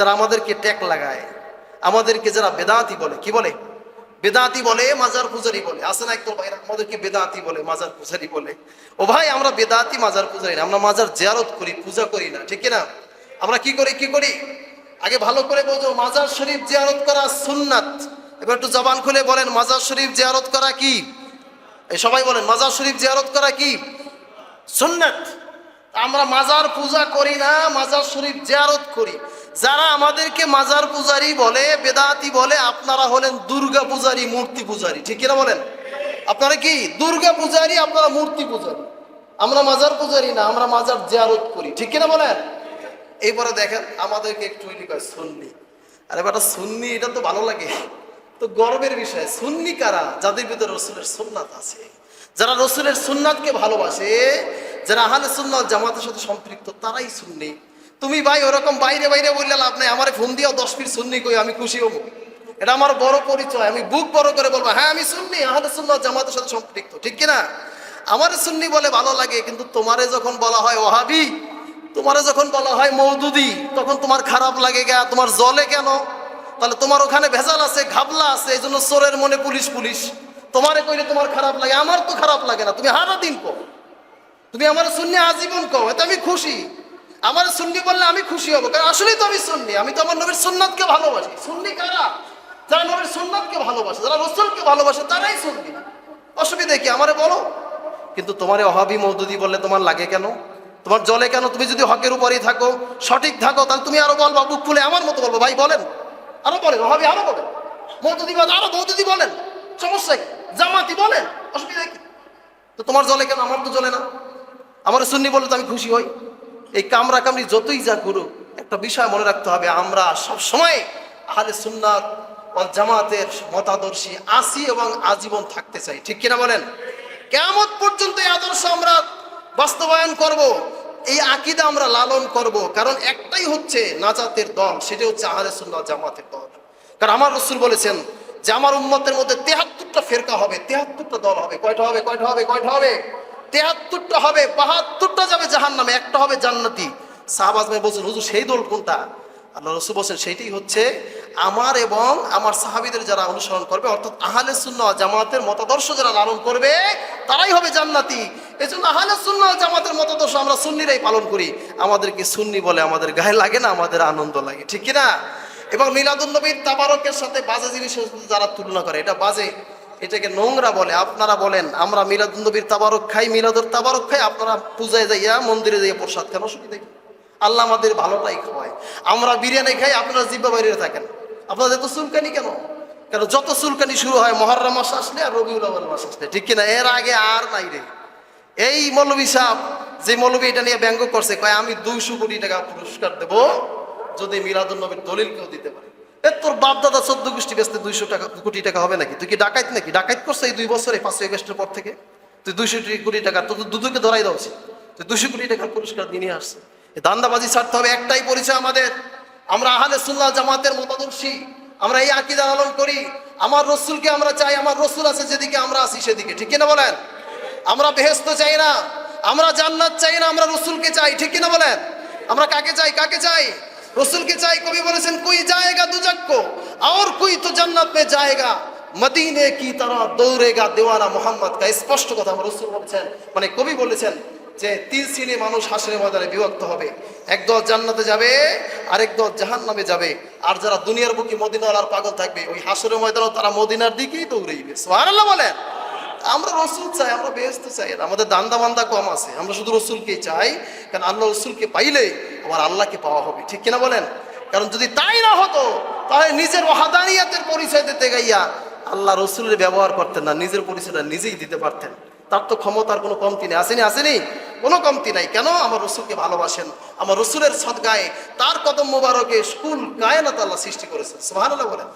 যারা আমাদেরকে ট্যাগ লাগায়, আমাদেরকে যারা বেদাতি বলে, কি বলে? বেদাতি বলে, মাজার পূজারি বলে। আছে না একদম ভাইরা, আমাদেরকে বেদাতি বলে, মাজার পূজারি বলে। ও ভাই, আমরা বেদাতি মাজার পূজারি না, আমরা মাজার জিয়ারত করি, পূজা করি না, ঠিক না? আমরা কি করি? আগে ভালো করে বোঝো, মাজার শরীফ জিয়ারত করা সুন্নাত। এবার একটু জবান খুলে বলেন, মাজার শরীফ জিয়ারত করা কি? এই সবাই বলেন, মাজার শরীফ জিয়ারত করা কি? সুন্নাত। আমরা মাজার পূজা করি না, মাজার শরীফ জিয়ারত করি। যারা আমাদেরকে মাজার পূজারি বলে, বেদাতি বলে, আপনারা হলেন দুর্গা পূজারি, মূর্তি পূজারি, ঠিক কিনা বলেন? আপনারা কি দুর্গা পূজারি, আপনারা মূর্তি পূজারি। আমরা মাজার পূজারি না, আমরা মাজার জিয়ারত করি, ঠিক কিনা বলেন? এইবারে দেখেন আমাদেরকে একটু কয় সুন্নি। আরে বেটা, সুন্নি এটা তো ভালো লাগে, তো গর্বের বিষয়। সুন্নি কারা? যাদের ভিতরে রসুলের সুন্নাত আছে, যারা রসুলের সুন্নাতকে ভালোবাসে, যারা আহলে সুন্নাত জামাতের সাথে সম্পৃক্ত, তারাই সুন্নি। তুমি ভাই ওরকম বাইরে বললে লাভ নাই। আমার ফোন দিয়েও 10 ফিট সুন্নি কই, আমি খুশি হবো। এটা আমার বড় পরিচয়। আমি বুক বড় করে বলবো, হ্যাঁ আমি সুন্নি, আহলে সুন্নাত জামাতের সাথে সম্পৃক্ত, ঠিক কিনা? আমার সুন্নি বলে ভালো লাগে, কিন্তু তোমারে যখন বলা হয় ওহাবি, তোমারে যখন বলা হয় মওদুদি, তখন তোমার খারাপ লাগে গা, তোমার জলে কেন? তাহলে তোমার ওখানে ভেজাল আছে, ঘাবলা আছে, এই জন্য চোরের মনে পুলিশ। তোমারে কইলে তোমার খারাপ লাগে, আমার তো খারাপ লাগে না। তুমি হারা দিন কো, তুমি আমার সুন্নি আজীবন কও, এতে আমি খুশি। আমার সুন্নি বললে আমি খুশি হব, কারণ আসলেই তো আমি সুন্নি। আমি তো আমার নবীর সুন্নাতকে ভালোবাসি। সুন্নি কারা? যারা নবীর সুন্নাতকে ভালোবাসে, যারা রাসূলকে ভালোবাসে, তারাই সুন্নি। অসুবিধা কি? আমারে বলো। কিন্তু তোমারে ওহাবি মওদুদি বললে তোমার লাগে কেন? তোমার জলে কেন? তুমি যদি হকের উপরেই থাকো, সঠিক থাকো, তাহলে তুমি আরো বলবা, বুক খুলে আমার মতো বলবো, ভাই বলেন, আরো বলেন, ওহাবি আরো বলেন, মওদুদিবাদ আরো মওদুদি বলেন, সমস্যা কি? জামাতি বলেন, অসুবিধা কি? তো তোমার জলে কেন, আমার তো জ্বলে না। আমার সুন্নি বললে তো আমি খুশি হই। এই কামড়ি যতই যা করুক, একটা বিষয় মনে রাখতে হবে, আমরা সব সময় আহলে সুন্নাত ওয়াল জামাতের মতাদর্শী আছি এবং আজীবন থাকতে চাই, ঠিক কিনা বলেন? কিয়ামত পর্যন্ত এই আদর্শ আমরা বাস্তবায়ন করব, এই আকীদা আমরা লালন করব। কারণ একটাই হচ্ছে নাজাতের দল, সেটা হচ্ছে আহলে সুন্নাত জামাতের দল। কারণ আমার রাসূল বলেছেন যে আমার উম্মতের মধ্যে 73টা ফেরকা হবে, 73টা দল হবে। কয়টা হবে? 73টা হবে। 72টা যাবে জাহান্নামে, একটা হবে জান্নাতি। সাহাবাজ ভাই বলছেন, হুজুর সেই দল কোনটা? আল্লাহ রাসূল বলছেন, সেইটাই হচ্ছে আমার এবং আমার সাহাবীদের যারা অনুসরণ করবে, অর্থাৎ আহলে সুন্নাত জামাতের মতাদর্শ যারা লালন করবে, তারাই হবে জান্নাতি। এজন্য আহলে সুন্নাত জামাতের মতাদর্শ আমরা সুন্নিরাই পালন করি। আমাদেরকে সুন্নি বলে আমাদের গায়ে লাগে না, আমাদের আনন্দ লাগে, ঠিক কিনা? এবং মিলাদুন নবীর তাবারকের সাথে বাজে জিনিসের সাথে যারা তুলনা করে, এটা বাজে, এটাকে নোংরা বলে। আপনারা বলেন আমরা মিলাদুন নবীর তাবারক খাই, মিলাদুর তাবারক খাই, আপনারা পূজায় যাইয়া, মন্দিরে যাইয়া প্রসাদ খান, অসুবিধা কি? আল্লাহ আমাদের ভালোটাই খাওয়ায়। আমরা বিরিয়ানি খাই, আপনারা জিব্বা বাইরে থাকেন। আপনাদের এত চুলকানি কেন? কেন যত চুলকানি শুরু হয় মুহররম মাস আসলে আর রবিউল আউয়াল মাস আসলে, ঠিক কিনা? এর আগে আর নাই রে। এই মৌলভী সাহেব, যে মৌলভী এটা নিয়ে ব্যঙ্গ করছে, কয় আমি 200 কোটি টাকা পুরস্কার দেব যদি মিলাদুন নবীর দলিল কেউ দিতে পারে। তোর বাপ দাদা 14 গোষ্ঠী বেচতে 200 কোটি টাকা হবে নাকি? তুই কি ডাকাইত নাকি? ডাকাইত করছে এই 2 বছরে, 5 আগস্টের পর থেকে তুই 200 কোটি টাকা, তো দুদুকে ধরাই দেওয়া উচিত। তুই 200 কোটি টাকার পুরস্কার দিয়ে আসছে। দান্দাবাজি ছাড়তে হবে। একটাই পরিচয় আমাদের, আমরা আহলে সুন্নাত জামাতের মতাদর্শী, আমরা এই আকীদা লালন করি। আমার রাসূলকে আমরা চাই, আমার রাসূল আছে যেদিকে আমরা আছি সেদিকে, ঠিক কিনা বলেন? আমরা বেহেশত চাই না, আমরা জান্নাত চাই না, আমরা রাসূলকে চাই, ঠিক কিনা বলেন? আমরা কাকে চাই? रसूल के चाय कभी बोले कोई जाएगा दुजक को और कोई तो जन्नत में जाएगा मदीने की तरह दौड़ेगा दीवाना मोहम्मद का स्पष्ट कथा रसूल बोलेছেন মানে কবি বলেছেন যে তিন শ্রেণীর মানুষ হাসরের ময়দানে বিভক্ত হবে এক দল জান্নাতে যাবে আরেক দল জাহান্নামে যাবে আর যারা দুনিয়ার বুকে মদিনার পাগল থাকবে ওই হাসরের ময়দানে তারা মদিনার দিকেই দৌড়াইবে সুবহানাল্লাহ বলেন আমরা রাসূল চাই আমরা বেহেশত চাই আমাদের দান্দা বান্দা কম আছে আমরা শুধু রাসূলকে চাই কারণ আল্লাহ রাসূলকে পাইলে আমার আল্লাহকে পাওয়া হবে ঠিক কিনা বলেন কারণ যদি তাই না হতো তাহলে নিজের ওয়াহদানিয়াতের পরিচয় দিতে গাইয়া আল্লাহ রাসূলের ব্যবহার করতেন না নিজের পরিচয়টা নিজেই দিতে পারতেন তার তো ক্ষমতার কোনো কমতি নেই আসেনি কোনো কমতি নাই কেন আমার রাসূলকে ভালোবাসেন আমার রাসূলের সদকায়ে তার কদম মোবারকে স্কুল কায়নাত আল্লাহ সৃষ্টি করেছেন সুবহানাল্লাহ বলেন